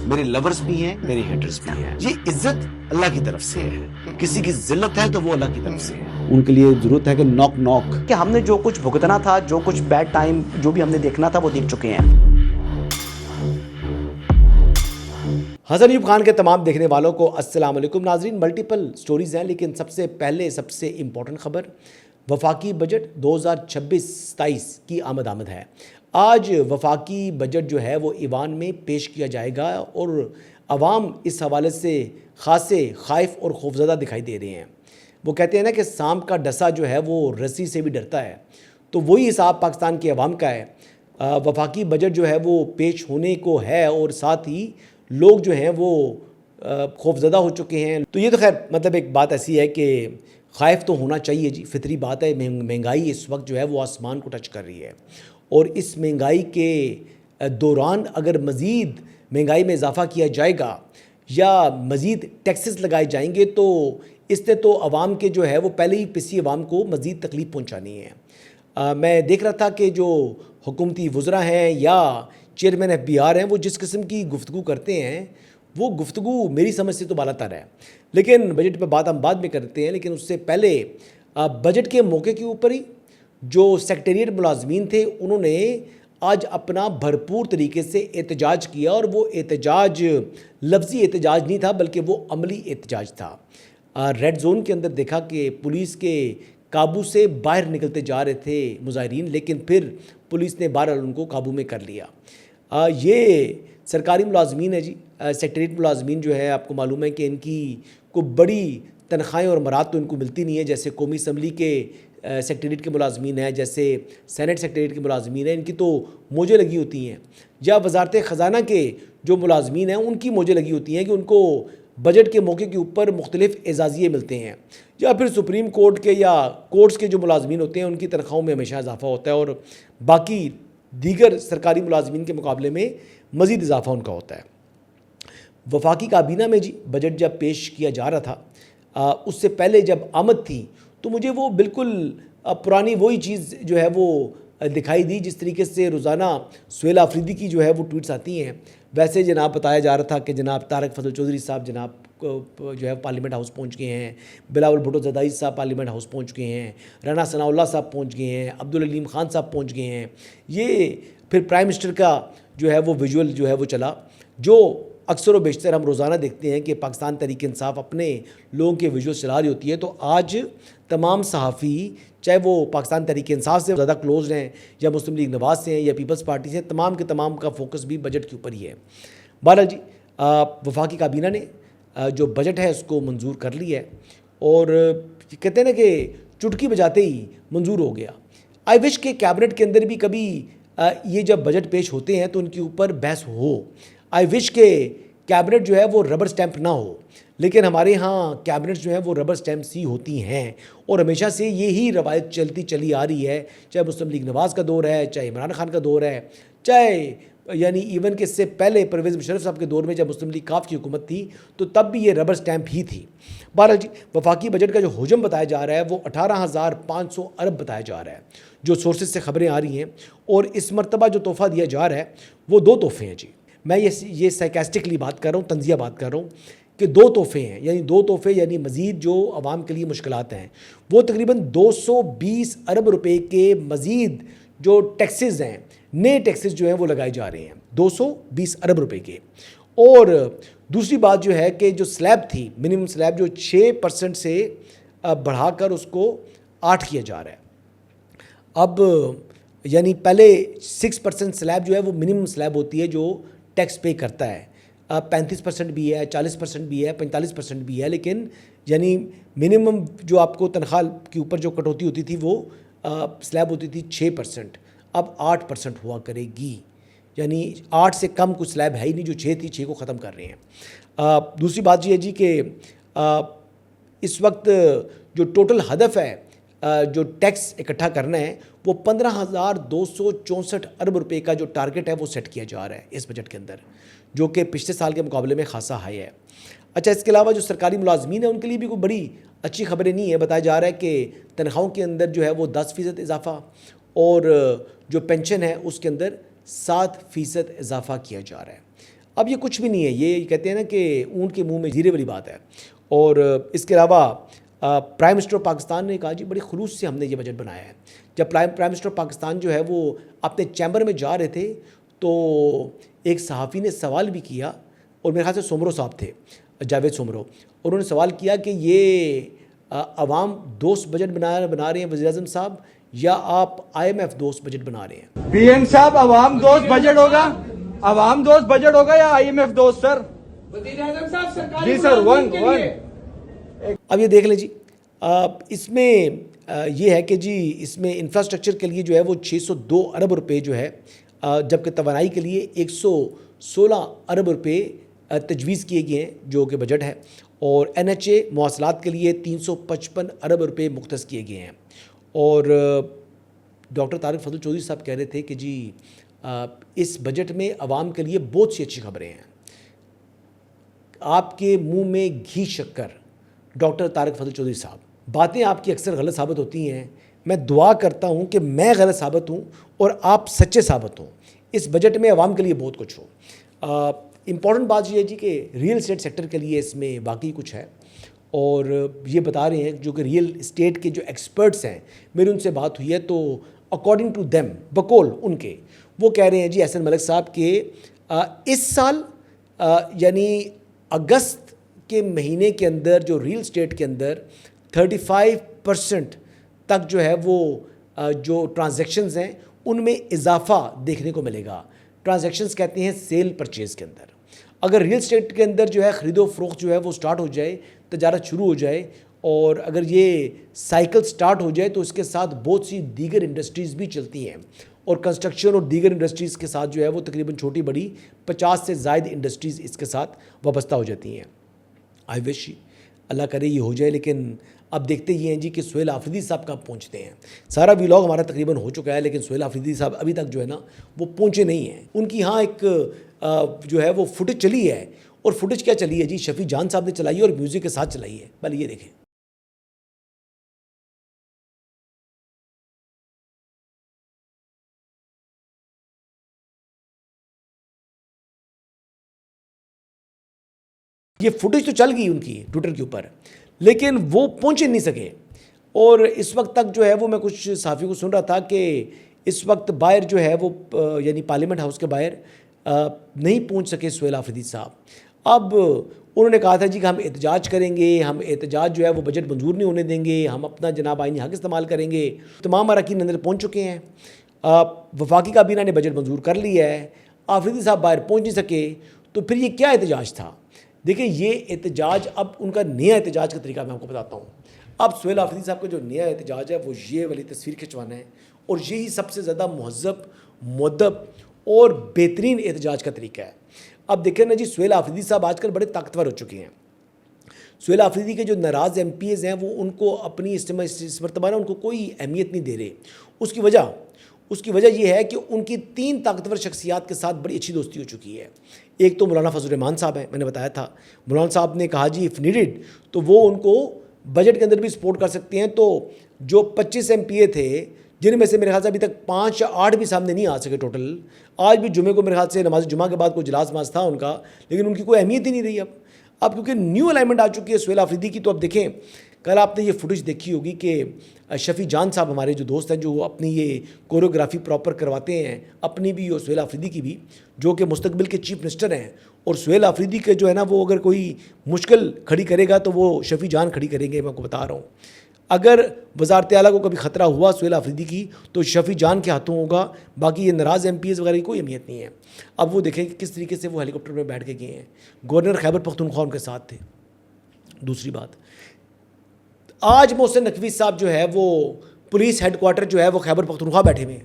میرے لورز بھی ہیں، میرے ہیٹرز بھی ہیں. یہ عزت اللہ کی طرف سے ہے. کسی کی ذلت ہے تو وہ اللہ کی طرف سے ہے. ان کے لیے ضرورت ہے کہ نوک نوک کہ ہم نے جو کچھ بھگتنا تھا، جو کچھ بیڈ ٹائم جو بھی ہم نے دیکھنا تھا وہ دیکھ چکے ہیں. حسن ایوب خان کے تمام دیکھنے والوں کو السلام علیکم. ناظرین، ملٹیپل سٹوریز ہیں لیکن سب سے پہلے سب سے امپورٹنٹ خبر وفاقی بجٹ 2026-27 کی آمد ہے. آج وفاقی بجٹ جو ہے وہ ایوان میں پیش کیا جائے گا اور عوام اس حوالے سے خاصے خائف اور خوفزدہ دکھائی دے رہے ہیں. وہ کہتے ہیں نا کہ سانپ کا ڈسا جو ہے وہ رسی سے بھی ڈرتا ہے، تو وہی حساب پاکستان کے عوام کا ہے. وفاقی بجٹ جو ہے وہ پیش ہونے کو ہے اور ساتھ ہی لوگ جو ہیں وہ خوفزدہ ہو چکے ہیں. تو یہ تو خیر مطلب ایک بات ایسی ہے کہ خائف تو ہونا چاہیے جی، فطری بات ہے. مہنگائی اس وقت جو ہے وہ آسمان کو ٹچ کر رہی ہے اور اس مہنگائی کے دوران اگر مزید مہنگائی میں اضافہ کیا جائے گا یا مزید ٹیکسز لگائے جائیں گے تو اس نے تو عوام کے جو ہے وہ پہلے ہی پسی عوام کو مزید تکلیف پہنچانی ہے. میں دیکھ رہا تھا کہ جو حکومتی وزراء ہیں یا چیئرمین FBR ہیں وہ جس قسم کی گفتگو کرتے ہیں وہ گفتگو میری سمجھ سے تو بالا تر ہے. لیکن بجٹ پہ بات ہم بعد میں کرتے ہیں. لیکن اس سے پہلے بجٹ کے موقع کے اوپر ہی جو سیکریٹریٹ ملازمین تھے انہوں نے آج اپنا بھرپور طریقے سے احتجاج کیا اور وہ احتجاج لفظی احتجاج نہیں تھا بلکہ وہ عملی احتجاج تھا. ریڈ زون کے اندر دیکھا کہ پولیس کے قابو سے باہر نکلتے جا رہے تھے مظاہرین، لیکن پھر پولیس نے بہرحال ان کو قابو میں کر لیا. یہ سرکاری ملازمین ہے جی، سیکریٹریٹ ملازمین جو ہے آپ کو معلوم ہے کہ ان کی کوئی بڑی تنخواہیں اور مراد تو ان کو ملتی نہیں ہے. جیسے قومی اسمبلی کے سیکریٹریٹ کے ملازمین ہیں، جیسے سینٹ سیکریٹریٹ کے ملازمین ہیں، ان کی تو موجیں لگی ہوتی ہیں. یا وزارت خزانہ کے جو ملازمین ہیں ان کی موجیں لگی ہوتی ہیں کہ ان کو بجٹ کے موقع کے اوپر مختلف اعزازیے ملتے ہیں. یا پھر سپریم کورٹ کے یا کورٹس کے جو ملازمین ہوتے ہیں ان کی تنخواہوں میں ہمیشہ اضافہ ہوتا ہے اور باقی دیگر سرکاری ملازمین کے مقابلے میں مزید اضافہ ان کا ہوتا ہے. وفاقی کابینہ میں جی بجٹ جب پیش کیا جا رہا تھا اس سے پہلے جب آمد تھی تو مجھے وہ بالکل پرانی وہی چیز جو ہے وہ دکھائی دی جس طریقے سے روزانہ سہیل آفریدی کی جو ہے وہ ٹویٹس آتی ہیں. ویسے جناب بتایا جا رہا تھا کہ جناب طارق فضل چودھری صاحب جناب جو ہے پارلیمنٹ ہاؤس پہنچ گئے ہیں، بلاول بھٹو زدائی صاحب پارلیمنٹ ہاؤس پہنچ گئے ہیں، رانا ثناء اللہ صاحب پہنچ گئے ہیں، عبدالعلیم خان صاحب پہنچ گئے ہیں. یہ پھر پرائم منسٹر کا جو ہے وہ ویژول جو ہے وہ چلا، جو اکثر و بیشتر ہم روزانہ دیکھتے ہیں کہ پاکستان تحریک انصاف اپنے لوگوں کے ویژول چلا رہی ہوتی ہے. تو آج تمام صحافی چاہے وہ پاکستان تحریک انصاف سے زیادہ کلوز ہیں یا مسلم لیگ نواز سے ہیں یا پیپلز پارٹی سے، تمام کے تمام کا فوکس بھی بجٹ کے اوپر ہی ہے. بہرحال جی وفاقی کابینہ نے جو بجٹ ہے اس کو منظور کر لیا ہے اور کہتے ہیں نا کہ چٹکی بجاتے ہی منظور ہو گیا. آئی وش کہ کیبنٹ کے اندر بھی کبھی یہ جب بجٹ پیش ہوتے ہیں تو ان کے اوپر بحث ہو. آئی وش کہ کیبنٹ جو ہے وہ ربر سٹیمپ نہ ہو، لیکن ہمارے ہاں کیبنٹ جو ہے وہ ربر سٹیمپس ہی ہوتی ہیں اور ہمیشہ سے یہی روایت چلی آ رہی ہے. چاہے مسلم لیگ نواز کا دور ہے، چاہے عمران خان کا دور ہے، چاہے یعنی ایون کہ اس سے پہلے پرویز مشرف صاحب کے دور میں جب مسلم لیگ کاف کی حکومت تھی تو تب بھی یہ ربر سٹیمپ ہی تھی. بہرحال جی وفاقی بجٹ کا جو حجم بتایا جا رہا ہے وہ 18,500 ارب بتایا جا رہا ہے جو سورسز سے خبریں آ رہی ہیں. اور اس مرتبہ جو تحفہ دیا جا رہا ہے وہ 2 تحفے ہیں جی. میں یہ سائیکاسٹکلی بات کر رہا ہوں، طنزیہ بات کر رہا ہوں کہ 2 تحفے ہیں، یعنی 2 تحفے یعنی مزید جو عوام کے لیے مشکلات ہیں وہ تقریباً 220 ارب روپے کے مزید جو ٹیکسز ہیں، نئے ٹیکسز جو ہیں وہ لگائے جا رہے ہیں 220 ارب روپے کے. اور دوسری بات جو ہے کہ جو سلیب تھی، منیمم سلیب جو 6% سے بڑھا کر اس کو 8 کیا جا رہا ہے. اب یعنی پہلے 6% سلیب جو ہے وہ منیمم سلیب ہوتی ہے جو ٹیکس پے کرتا ہے. 35% بھی ہے، 40% بھی ہے، 45% بھی ہے، لیکن یعنی منیمم جو آپ کو تنخواہ کے اوپر جو کٹوتی ہوتی تھی وہ سلیب ہوتی تھی 6%، اب 8% ہوا کرے گی. یعنی 8 سے کم کوئی سلیب ہے ہی نہیں، جو 6 تھی 6 کو ختم کر رہے ہیں. دوسری بات یہ ہے جی کہ اس وقت جو ٹوٹل ہدف ہے جو ٹیکس اکٹھا کرنا ہے وہ 15,264 ارب روپے کا جو ٹارگٹ ہے وہ سیٹ کیا جا رہا ہے اس بجٹ کے اندر، جو کہ پچھلے سال کے مقابلے میں خاصا ہائی ہے. اچھا، اس کے علاوہ جو سرکاری ملازمین ہیں ان کے لیے بھی کوئی بڑی اچھی خبریں نہیں ہے. بتایا جا رہا ہے کہ تنخواہوں کے اندر جو ہے وہ 10% اضافہ اور جو پینشن ہے اس کے اندر 7% اضافہ کیا جا رہا ہے. اب یہ کچھ بھی نہیں ہے, یہ کہتے ہیں نا کہ اونٹ کے منہ میں زیرے والی بات ہے. اور اس کے علاوہ پرائم منسٹر پاکستان نے کہا جی بڑی خلوص سے ہم نے یہ بجٹ بنایا ہے. جب پرائم منسٹر پاکستان جو ہے وہ اپنے چیمبر میں جا رہے تھے تو ایک صحافی نے سوال بھی کیا, اور میرے خیال سے سومرو صاحب تھے, جاوید سومرو, اور انہوں نے سوال کیا کہ یہ عوام دوست بجٹ بنا رہے ہیں وزیر اعظم صاحب, یا آپ IMF دوست بجٹ بنا رہے ہیں؟ پی ایم صاحب عوام دوست بجٹ ہوگا, عوام دوست بجٹ ہوگا یا IMF دوست؟ سر وزیر اعظم صاحب سرکاری جی سر, ون اب یہ دیکھ لیں جی, اس میں یہ ہے کہ جی اس میں انفراسٹرکچر کے لیے جو ہے وہ 602 ارب روپے جو ہے, جبکہ توانائی کے لیے 116 ارب روپے تجویز کیے گئے ہیں جو کہ بجٹ ہے, اور NHA مواصلات کے لیے 355 ارب روپے مختص کیے گئے ہیں. اور ڈاکٹر طارق فضل چودھری صاحب کہہ رہے تھے کہ جی اس بجٹ میں عوام کے لیے بہت سی اچھی خبریں ہیں. آپ کے منہ میں گھی شکر, ڈاکٹر طارق فضل چودھری صاحب, باتیں آپ کی اکثر غلط ثابت ہوتی ہیں. میں دعا کرتا ہوں کہ میں غلط ثابت ہوں اور آپ سچے ثابت ہوں. اس بجٹ میں عوام کے لیے بہت کچھ ہو. امپورٹنٹ بات یہ ہے جی کہ ریئل اسٹیٹ سیکٹر کے لیے اس میں واقعی کچھ ہے, اور یہ بتا رہے ہیں جو کہ ریئل اسٹیٹ کے جو ایکسپرٹس ہیں, میری ان سے بات ہوئی ہے تو اکارڈنگ ٹو دیم, بقول ان کے, وہ کہہ رہے ہیں جی احسن ملک صاحب کہ اس سال یعنی اگست کے مہینے کے اندر جو ریئل اسٹیٹ کے اندر 35% تک جو ہے وہ جو ٹرانزیکشنز ہیں ان میں اضافہ دیکھنے کو ملے گا. ٹرانزیکشنز کہتے ہیں سیل پرچیز کے اندر. اگر ریئل اسٹیٹ کے اندر جو ہے خرید و فروخت جو ہے وہ سٹارٹ ہو جائے, تجارت شروع ہو جائے, اور اگر یہ سائیکل سٹارٹ ہو جائے تو اس کے ساتھ بہت سی دیگر انڈسٹریز بھی چلتی ہیں, اور کنسٹرکشن اور دیگر انڈسٹریز کے ساتھ جو ہے وہ تقریباً چھوٹی بڑی 50 سے زائد انڈسٹریز اس کے ساتھ وابستہ ہو جاتی ہیں. آئی وش اللہ کرے یہ ہو جائے, لیکن اب دیکھتے یہ ہیں جی کہ سہیل آفریدی صاحب کب پہنچتے ہیں. سارا ویلاگ ہمارا تقریباً ہو چکا ہے, لیکن سہیل آفریدی صاحب ابھی تک جو ہے نا وہ پہنچے نہیں ہیں. ان کی ہاں ایک جو ہے وہ فوٹیج چلی ہے, اور فوٹیج کیا چلی ہے جی, شفیع جان صاحب نے چلائی ہے اور میوزک کے ساتھ چلائی ہے. پہلے یہ دیکھیں. یہ فوٹیج تو چل گئی ان کی ٹویٹر کے اوپر, لیکن وہ پہنچ نہیں سکے. اور اس وقت تک جو ہے وہ میں کچھ صحافی کو سن رہا تھا کہ اس وقت باہر جو ہے وہ یعنی پارلیمنٹ ہاؤس کے باہر نہیں پہنچ سکے سہیل آفریدی صاحب. اب انہوں نے کہا تھا جی کہ ہم احتجاج کریں گے, ہم احتجاج جو ہے وہ بجٹ منظور نہیں ہونے دیں گے, ہم اپنا جناب آئینی حق استعمال کریں گے. تمام اراکین اندر پہنچ چکے ہیں. وفاقی کابینہ نے بجٹ منظور کر لیا ہے, آفریدی صاحب باہر پہنچ نہیں سکے. تو پھر یہ کیا احتجاج تھا؟ دیکھیں یہ احتجاج, اب ان کا نیا احتجاج کا طریقہ میں آپ کو بتاتا ہوں. اب سہیل آفریدی صاحب کا جو نیا احتجاج ہے وہ یہ والی تصویر کھنچوانا ہے, اور یہی سب سے زیادہ مہذب, مؤدب اور بہترین احتجاج کا طریقہ ہے. اب دیکھیں نا جی, سہیل آفریدی صاحب آج کل بڑے طاقتور ہو چکے ہیں. سہیل آفریدی کے جو ناراض MPs ہیں وہ ان کو اپنی اس مرتبہ ان کو کوئی اہمیت نہیں دے رہے. اس کی وجہ یہ ہے کہ ان کی 3 طاقتور شخصیات کے ساتھ بڑی اچھی دوستی ہو چکی ہے. ایک تو مولانا فضل الرحمان صاحب ہیں, میں نے بتایا تھا. مولانا صاحب نے کہا جی اف نیڈڈ تو وہ ان کو بجٹ کے اندر بھی سپورٹ کر سکتے ہیں. تو جو 25 MPA تھے, جن میں سے میرے خیال سے ابھی تک 5 یا 8 بھی سامنے نہیں آ سکے ٹوٹل. آج بھی جمعے کو میرے خیال سے نماز جمعہ کے بعد کوئی جلاس ماز تھا ان کا, لیکن ان کی کوئی اہمیت ہی نہیں رہی. اب کیونکہ نیو الائنمنٹ آ چکی ہے سہیل آفریدی کی. تو اب دیکھیں, کل آپ نے یہ فوٹیج دیکھی ہوگی کہ شفیع جان صاحب ہمارے جو دوست ہیں, جو اپنی یہ کوریوگرافی پراپر کرواتے ہیں, اپنی بھی اور سہیل آفریدی کی بھی, جو کہ مستقبل کے چیف منسٹر ہیں. اور سہیل آفریدی کے جو ہے نا وہ اگر کوئی مشکل کھڑی کرے گا تو وہ شفیع جان کھڑی کریں گے. میں آپ کو بتا رہا ہوں, اگر وزارت اعلیٰ کو کبھی خطرہ ہوا سہیل آفریدی کی تو شفیع جان کے ہاتھوں ہوگا. باقی یہ ناراض MPs وغیرہ کی کوئی اہمیت نہیں ہے. اب وہ دیکھیں کہ کس طریقے سے وہ ہیلی کاپٹر میں بیٹھ کے گئے ہیں. گورنر خیبر پختونخوا ان کے ساتھ تھے. دوسری بات, آج محسن نقوی صاحب جو ہے وہ پولیس ہیڈ کوارٹر جو ہے وہ خیبر پختونخوا بیٹھے ہوئے ہیں.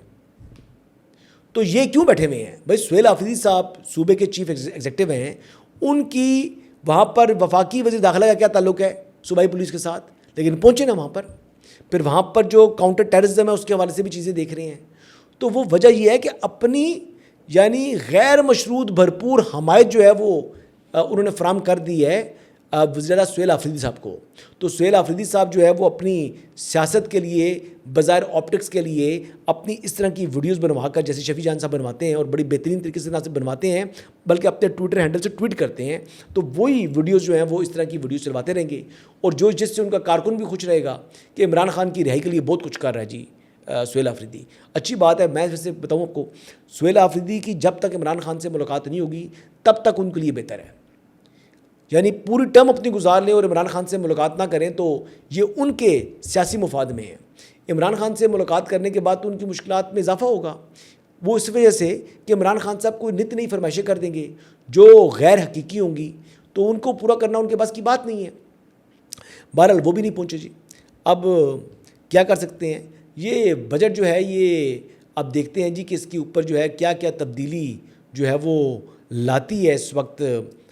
تو یہ کیوں بیٹھے ہوئے ہیں بھائی؟ سہیل آفریدی صاحب صوبے کے چیف ایگزیکٹو ہیں, ان کی وہاں پر وفاقی وزیر داخلہ کا کیا تعلق ہے صوبائی پولیس کے ساتھ, لیکن پہنچے نا وہاں پر. پھر وہاں پر جو کاؤنٹر ٹیررزم ہے اس کے حوالے سے بھی چیزیں دیکھ رہے ہیں. تو وہ وجہ یہ ہے کہ اپنی یعنی غیر مشروط بھرپور حمایت جو ہے وہ انہوں نے فراہم کر دی ہے وزیر اعلیٰ سہیل آفریدی صاحب کو. تو سہیل آفریدی صاحب جو ہے وہ اپنی سیاست کے لیے بظاہر آپٹکس کے لیے اپنی اس طرح کی ویڈیوز بنوا کر جیسے شفیع جان صاحب بنواتے ہیں اور بڑی بہترین طریقے سے نہ صرف بنواتے ہیں بلکہ اپنے ٹویٹر ہینڈل سے ٹویٹ کرتے ہیں, تو وہی ویڈیوز جو ہیں وہ اس طرح کی ویڈیوز چلواتے رہیں گے. اور جس سے ان کا کارکن بھی خوش رہے گا کہ عمران خان کی رہائی کے لیے بہت کچھ کر رہا ہے جی سہیل آفریدی. اچھی بات ہے. میں ویسے بتاؤں آپ کو, سہیل آفریدی کی جب تک عمران خان سے ملاقات نہیں ہوگی تب تک ان کے لیے بہتر ہے. یعنی پوری ٹرم اپنی گزار لیں اور عمران خان سے ملاقات نہ کریں تو یہ ان کے سیاسی مفاد میں ہے. عمران خان سے ملاقات کرنے کے بعد تو ان کی مشکلات میں اضافہ ہوگا. وہ اس وجہ سے کہ عمران خان صاحب کوئی نت نئی فرمائشیں کر دیں گے جو غیر حقیقی ہوں گی, تو ان کو پورا کرنا ان کے پاس کی بات نہیں ہے. بہرحال وہ بھی نہیں پہنچے جی. اب کیا کر سکتے ہیں, یہ بجٹ جو ہے یہ اب دیکھتے ہیں جی کہ اس کے اوپر جو ہے کیا کیا تبدیلی جو ہے وہ لاتی ہے اس وقت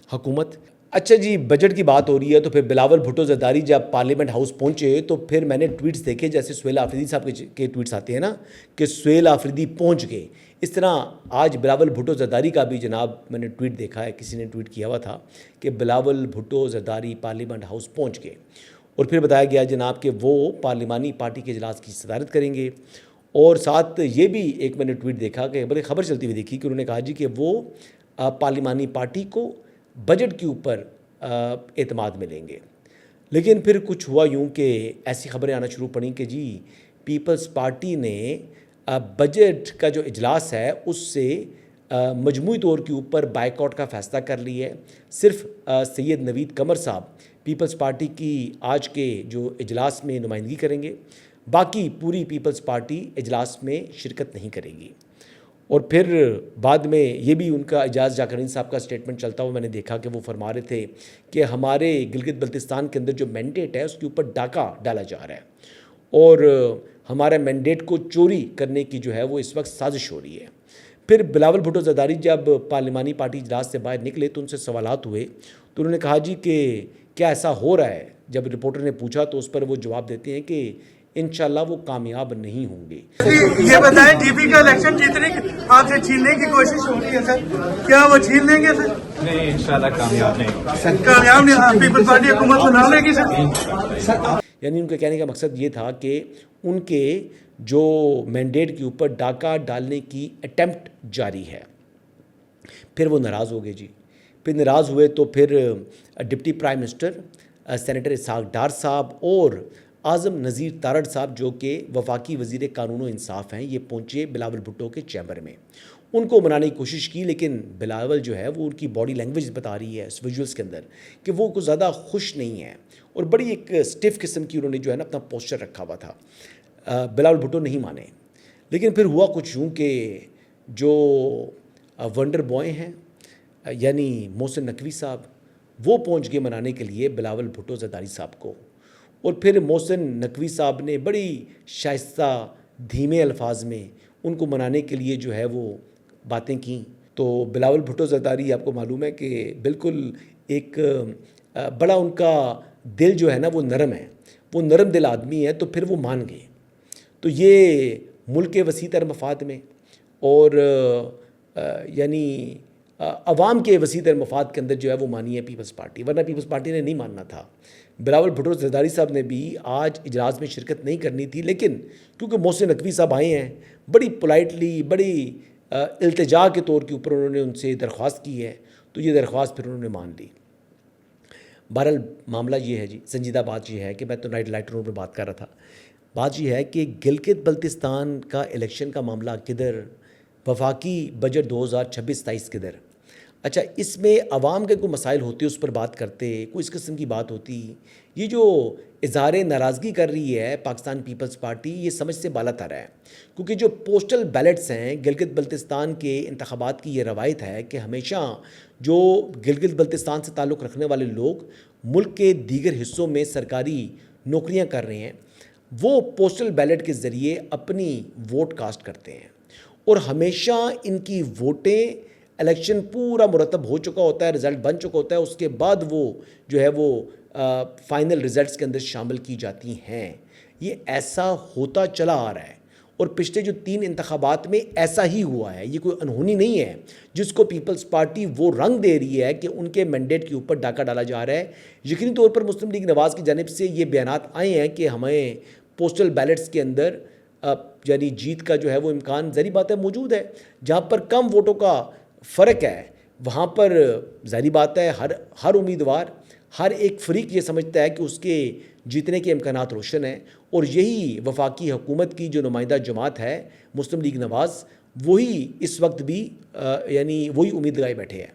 حکومت. اچھا جی, بجٹ کی بات ہو رہی ہے تو پھر بلاول بھٹو زرداری جب پارلیمنٹ ہاؤس پہنچے تو پھر میں نے ٹویٹس دیکھے جیسے سہیل آفریدی صاحب کے ٹویٹس آتے ہیں نا کہ سہیل آفریدی پہنچ گئے. اس طرح آج بلاول بھٹو زرداری کا بھی جناب میں نے ٹویٹ دیکھا ہے, کسی نے ٹویٹ کیا ہوا تھا کہ بلاول بھٹو زرداری پارلیمنٹ ہاؤس پہنچ گئے. اور پھر بتایا گیا جناب کہ وہ پارلیمانی پارٹی کے اجلاس کی صدارت کریں گے. اور ساتھ یہ بھی ایک میں نے ٹویٹ دیکھا کہ بڑی خبر چلتی ہوئی دیکھی کہ انہوں نے کہا جی کہ وہ پارلیمانی پارٹی کو بجٹ کے اوپر اعتماد میں لیں گے. لیکن پھر کچھ ہوا یوں کہ ایسی خبریں آنا شروع پڑیں کہ جی پیپلز پارٹی نے بجٹ کا جو اجلاس ہے اس سے مجموعی طور کے اوپر بائیکاٹ کا فیصلہ کر لیا ہے. صرف سید نوید قمر صاحب پیپلز پارٹی کی آج کے جو اجلاس میں نمائندگی کریں گے, باقی پوری پیپلز پارٹی اجلاس میں شرکت نہیں کرے گی. اور پھر بعد میں یہ بھی ان کا اعجاز جاکرین صاحب کا سٹیٹمنٹ چلتا ہوا میں نے دیکھا کہ وہ فرما رہے تھے کہ ہمارے گلگت بلتستان کے اندر جو مینڈیٹ ہے اس کے اوپر ڈاکہ ڈالا جا رہا ہے اور ہمارے مینڈیٹ کو چوری کرنے کی جو ہے وہ اس وقت سازش ہو رہی ہے. پھر بلاول بھٹو زرداری جب پارلیمانی پارٹی اجلاس سے باہر نکلے تو ان سے سوالات ہوئے تو انہوں نے کہا جی کہ کیا ایسا ہو رہا ہے. جب رپورٹر نے پوچھا تو اس پر وہ جواب دیتے ہیں کہ انشاءاللہ وہ کامیاب نہیں ہوں گے. یہ بتائیں ٹی پی کا الیکشن جیتنے آپ سے چھیننے کی کوشش ہو رہی ہے سر, کیا وہ چھین لیں گے سر؟ نہیں انشاءاللہ کامیاب نہیں ہوگا. کامیاب نہیں, پیپلز پارٹی حکومت بنا لے گی سر. یعنی ان کے کہنے کا مقصد یہ تھا کہ ان کے جو مینڈیٹ کے اوپر ڈاکہ ڈالنے کی اٹیمپٹ جاری ہے. پھر وہ ناراض ہو گئے جی. پھر ناراض ہوئے تو پھر deputy prime minister senator Ishaq Dar صاحب اور اعظم نذیر تارڑ صاحب جو کہ وفاقی وزیر قانون و انصاف ہیں, یہ پہنچے بلاول بھٹو کے چیمبر میں. ان کو منانے کی کوشش کی لیکن بلاول جو ہے وہ ان کی باڈی لینگویج بتا رہی ہے اس ویژولز کے اندر کہ وہ کچھ زیادہ خوش نہیں ہے اور بڑی ایک اسٹیف قسم کی انہوں نے جو ہے نا اپنا پوسچر رکھا ہوا تھا. بلاول بھٹو نہیں مانے. لیکن پھر ہوا کچھ یوں کہ جو ونڈر بوائے ہیں یعنی محسن نقوی صاحب وہ پہنچ گئے منانے کے لیے بلاول بھٹو زرداری صاحب کو. اور پھر محسن نقوی صاحب نے بڑی شائستہ دھیمے الفاظ میں ان کو منانے کے لیے جو ہے وہ باتیں کیں. تو بلاول بھٹو زرداری آپ کو معلوم ہے کہ بالکل ایک بڑا ان کا دل جو ہے نا وہ نرم ہے, وہ نرم دل آدمی ہے, تو پھر وہ مان گئے. تو یہ ملک کے وسیع تر مفاد میں اور یعنی عوام کے وسیع تر مفاد کے اندر جو ہے وہ مانی ہے پیپلز پارٹی, ورنہ پیپلز پارٹی نے نہیں ماننا تھا. بلاول بھٹو زرداری صاحب نے بھی آج اجلاس میں شرکت نہیں کرنی تھی, لیکن کیونکہ محسن نقوی صاحب آئے ہیں بڑی پولائٹلی بڑی التجا کے طور کے اوپر انہوں نے ان سے درخواست کی ہے تو یہ درخواست پھر انہوں نے مان لی. بہرحال معاملہ یہ ہے جی, سنجیدہ بات یہ ہے کہ میں تو نائٹ لائٹروں پہ بات کر رہا تھا. بات یہ ہے کہ گلگت بلتستان کا الیکشن کا معاملہ کدھر, وفاقی بجٹ 2026-27 کدھر. اچھا, اس میں عوام کے کوئی مسائل ہوتے اس پر بات کرتے, کوئی اس قسم کی بات ہوتی. یہ جو اظہار ناراضگی کر رہی ہے پاکستان پیپلز پارٹی یہ سمجھ سے بالا تر ہے, کیونکہ جو پوسٹل بیلٹس ہیں گلگت بلتستان کے انتخابات کی یہ روایت ہے کہ ہمیشہ جو گلگت بلتستان سے تعلق رکھنے والے لوگ ملک کے دیگر حصوں میں سرکاری نوکریاں کر رہے ہیں وہ پوسٹل بیلٹ کے ذریعے اپنی ووٹ کاسٹ کرتے ہیں اور ہمیشہ ان کی ووٹیں الیکشن پورا مرتب ہو چکا ہوتا ہے, رزلٹ بن چکا ہوتا ہے, اس کے بعد وہ جو ہے وہ فائنل رزلٹس کے اندر شامل کی جاتی ہیں. یہ ایسا ہوتا چلا آ رہا ہے اور پچھلے جو 3 انتخابات میں ایسا ہی ہوا ہے. یہ کوئی انہونی نہیں ہے جس کو پیپلز پارٹی وہ رنگ دے رہی ہے کہ ان کے مینڈیٹ کے اوپر ڈاکہ ڈالا جا رہا ہے. یقینی طور پر مسلم لیگ نواز کی جانب سے یہ بیانات آئے ہیں کہ ہمیں پوسٹل بیلٹس کے اندر یعنی جیت کا جو ہے وہ امکان ظاہری بات ہے موجود ہے. جہاں پر کم ووٹوں کا فرق ہے وہاں پر ظاہری بات ہے ہر امیدوار ہر ایک فریق یہ سمجھتا ہے کہ اس کے جیتنے کے امکانات روشن ہیں. اور یہی وفاقی حکومت کی جو نمائندہ جماعت ہے مسلم لیگ نواز وہی اس وقت بھی یعنی وہی امید لگائے بیٹھے ہیں.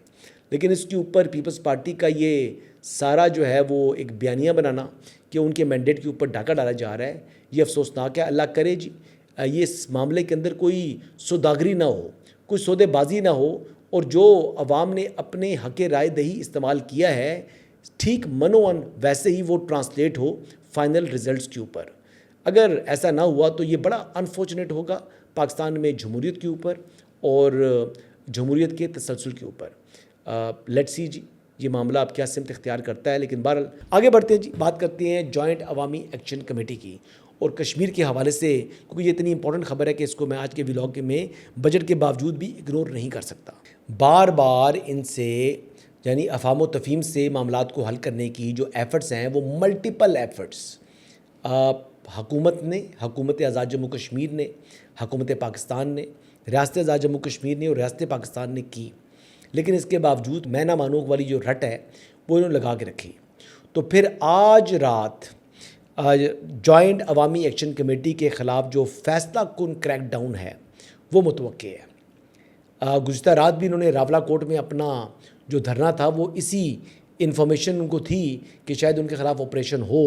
لیکن اس کے اوپر پیپلز پارٹی کا یہ سارا جو ہے وہ ایک بیانیہ بنانا کہ ان کے مینڈیٹ کے اوپر ڈاکہ ڈالا جا رہا ہے یہ افسوسناک ہے. اللہ کرے جی یہ اس معاملے کے اندر کوئی سوداگری نہ ہو, کوئی سودے بازی نہ ہو, اور جو عوام نے اپنے حق رائے دہی استعمال کیا ہے ٹھیک منوان ویسے ہی وہ ٹرانسلیٹ ہو فائنل ریزلٹس کے اوپر. اگر ایسا نہ ہوا تو یہ بڑا انفارچونیٹ ہوگا پاکستان میں جمہوریت کے اوپر اور جمہوریت کے تسلسل کے اوپر. لیٹس سی جی یہ معاملہ اب کیا سمت اختیار کرتا ہے. لیکن بہرحال آگے بڑھتے ہیں جی, بات کرتے ہیں جوائنٹ عوامی ایکشن کمیٹی کی اور کشمیر کے حوالے سے, کیونکہ یہ اتنی امپورٹنٹ خبر ہے کہ اس کو میں آج کے ولاگ میں بجٹ کے باوجود بھی اگنور نہیں کر سکتا. بار بار ان سے یعنی افہام و تفہیم سے معاملات کو حل کرنے کی جو ایفرٹس ہیں وہ ملٹیپل ایفرٹس حکومت نے, حکومت آزاد جموں کشمیر نے, حکومت پاکستان نے, ریاست آزاد جموں کشمیر نے اور ریاست پاکستان نے کی. لیکن اس کے باوجود میں نہ مانوں والی جو رٹ ہے وہ انہوں نے لگا کے رکھی. تو پھر آج رات جوائنٹ عوامی ایکشن کمیٹی کے خلاف جو فیصلہ کن کریک ڈاؤن ہے وہ متوقع ہے. گزشتہ رات بھی انہوں نے راولا کوٹ میں اپنا جو دھرنا تھا وہ اسی انفارمیشن ان کو تھی کہ شاید ان کے خلاف آپریشن ہو,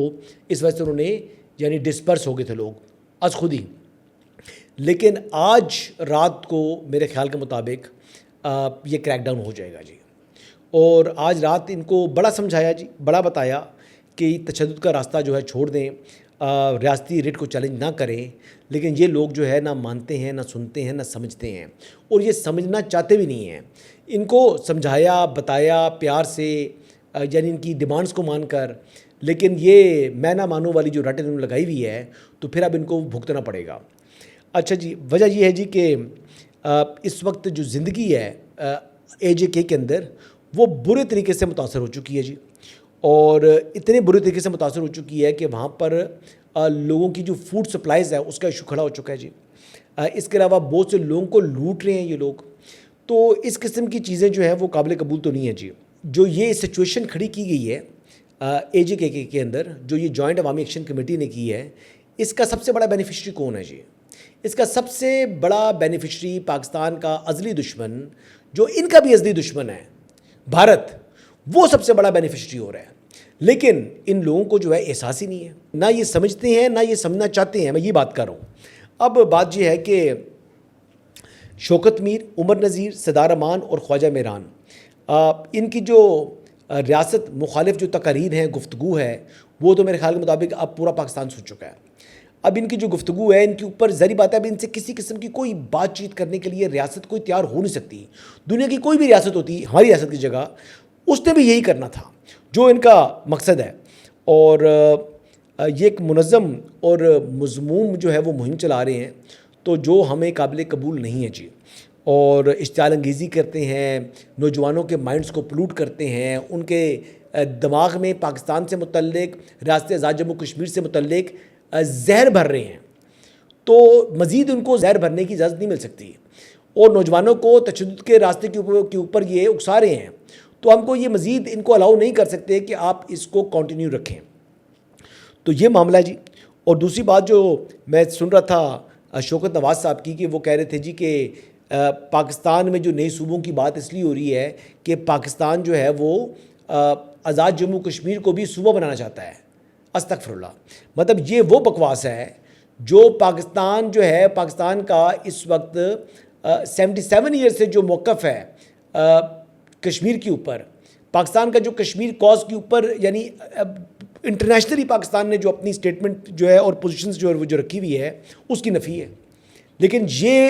اس وجہ سے انہوں نے یعنی ڈسپرس ہو گئے تھے لوگ از خود ہی. لیکن آج رات کو میرے خیال کے مطابق یہ کریک ڈاؤن ہو جائے گا جی. اور آج رات ان کو بڑا سمجھایا جی, بڑا بتایا کہ تشدد کا راستہ جو ہے چھوڑ دیں, ریاستی ریٹ کو چیلنج نہ کریں. لیکن یہ لوگ جو ہے نہ مانتے ہیں, نہ سنتے ہیں, نہ سمجھتے ہیں, اور یہ سمجھنا چاہتے بھی نہیں ہیں. ان کو سمجھایا بتایا پیار سے یعنی ان کی ڈیمانڈز کو مان کر, لیکن یہ میں نہ مانوں والی جو رٹ انہوں نے لگائی ہوئی ہے تو پھر اب ان کو بھگتنا پڑے گا. اچھا جی, وجہ یہ ہے جی کہ اس وقت جو زندگی ہے AJK کے اندر وہ برے طریقے سے متاثر ہو چکی ہے جی, اور اتنے برے طریقے سے متاثر ہو چکی ہے کہ وہاں پر لوگوں کی جو فوڈ سپلائز ہے اس کا ایشو کھڑا ہو چکا ہے جی. اس کے علاوہ بہت سے لوگوں کو لوٹ رہے ہیں یہ لوگ. تو اس قسم کی چیزیں جو ہیں وہ قابل قبول تو نہیں ہیں جی. جو یہ سچویشن کھڑی کی گئی ہے AJK کے اندر, جو یہ جوائنٹ عوامی ایکشن کمیٹی نے کی ہے, اس کا سب سے بڑا بینیفیشری کون ہے جی؟ اس کا سب سے بڑا بینیفیشری پاکستان کا ازلی دشمن, جو ان کا بھی ازلی دشمن ہے, بھارت, وہ سب سے بڑا بینیفیشری ہو رہا ہے. لیکن ان لوگوں کو جو ہے احساس ہی نہیں ہے, نہ یہ سمجھتے ہیں نہ یہ سمجھنا چاہتے ہیں. میں یہ بات کر رہا ہوں. اب بات یہ ہے کہ شوکت میر, عمر نذیر, صدار امان اور خواجہ میران, ان کی جو ریاست مخالف جو تقاریر ہیں, گفتگو ہے, وہ تو میرے خیال کے مطابق اب پورا پاکستان سن چکا ہے. اب ان کی جو گفتگو ہے ان کے اوپر ظاہری بات ہے اب ان سے کسی قسم کی کوئی بات چیت کرنے کے لیے ریاست کوئی تیار ہو نہیں سکتی. دنیا کی کوئی بھی ریاست ہوتی ہماری ریاست کی جگہ, اس نے بھی یہی کرنا تھا جو ان کا مقصد ہے. اور یہ ایک منظم اور مضموم جو ہے وہ مہم چلا رہے ہیں, تو جو ہمیں قابل قبول نہیں ہے جی. اور اشتعال انگیزی کرتے ہیں, نوجوانوں کے مائنڈز کو پلوٹ کرتے ہیں, ان کے دماغ میں پاکستان سے متعلق, ریاست آزاد جموں کشمیر سے متعلق زہر بھر رہے ہیں. تو مزید ان کو زہر بھرنے کی اجازت نہیں مل سکتی, اور نوجوانوں کو تشدد کے راستے کے اوپر یہ اکسا رہے ہیں. تو ہم کو یہ مزید ان کو الاؤ نہیں کر سکتے کہ آپ اس کو کنٹینیو رکھیں. تو یہ معاملہ ہے جی. اور دوسری بات جو میں سن رہا تھا شوکت نواز صاحب کی, کہ وہ کہہ رہے تھے جی کہ پاکستان میں جو نئے صوبوں کی بات اس لیے ہو رہی ہے کہ پاکستان جو ہے وہ آزاد جموں کشمیر کو بھی صوبہ بنانا چاہتا ہے. استغفر اللہ. مطلب یہ وہ بکواس ہے جو پاکستان جو ہے, پاکستان کا اس وقت 77 ایئر سے جو موقف ہے کشمیر کے اوپر, پاکستان کا جو کشمیر کاز کے اوپر, یعنی انٹرنیشنلی پاکستان نے جو اپنی سٹیٹمنٹ جو ہے اور پوزیشنز جو ہے وہ جو رکھی ہوئی ہے اس کی نفی ہے. لیکن یہ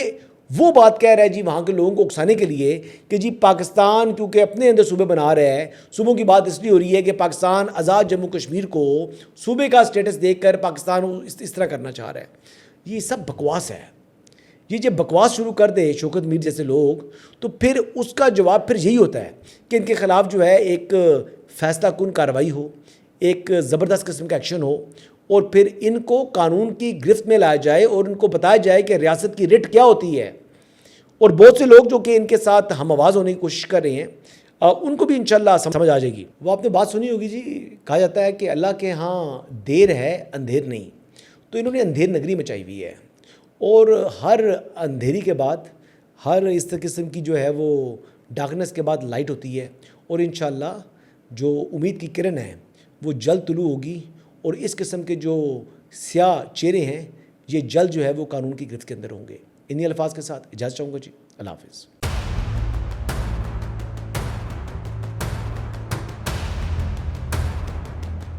وہ بات کہہ رہا ہے جی وہاں کے لوگوں کو اکسانے کے لیے کہ جی پاکستان کیونکہ اپنے اندر صوبے بنا رہا ہے, صوبوں کی بات اس لیے ہو رہی ہے کہ پاکستان آزاد جموں کشمیر کو صوبے کا سٹیٹس دیکھ کر پاکستان اس طرح کرنا چاہ رہا ہے. یہ سب بکواس ہے. یہ جب بکواس شروع کر دے شوکت میر جیسے لوگ تو پھر اس کا جواب پھر یہی ہوتا ہے کہ ان کے خلاف جو ہے ایک فیصلہ کن کارروائی ہو، ایک زبردست قسم کا ایکشن ہو، اور پھر ان کو قانون کی گرفت میں لایا جائے اور ان کو بتایا جائے کہ ریاست کی رٹ کیا ہوتی ہے. اور بہت سے لوگ جو کہ ان کے ساتھ ہم آواز ہونے کی کوشش کر رہے ہیں ان کو بھی انشاءاللہ سمجھ آ جائے گی. وہ آپ نے بات سنی ہوگی جی، کہا جاتا ہے کہ اللہ کے ہاں دیر ہے اندھیر نہیں، تو انہوں نے اندھیر نگری مچائی ہوئی ہے، اور ہر اندھیری کے بعد، ہر اس قسم کی جو ہے وہ ڈارکنیس کے بعد لائٹ ہوتی ہے، اور انشاءاللہ جو امید کی کرن ہے وہ جلد طلوع ہوگی، اور اس قسم کے جو سیاہ چہرے ہیں یہ جلد جو ہے وہ قانون کی گرفت کے اندر ہوں گے. انہی الفاظ کے ساتھ اجازت چاہوں گا جی، اللہ حافظ.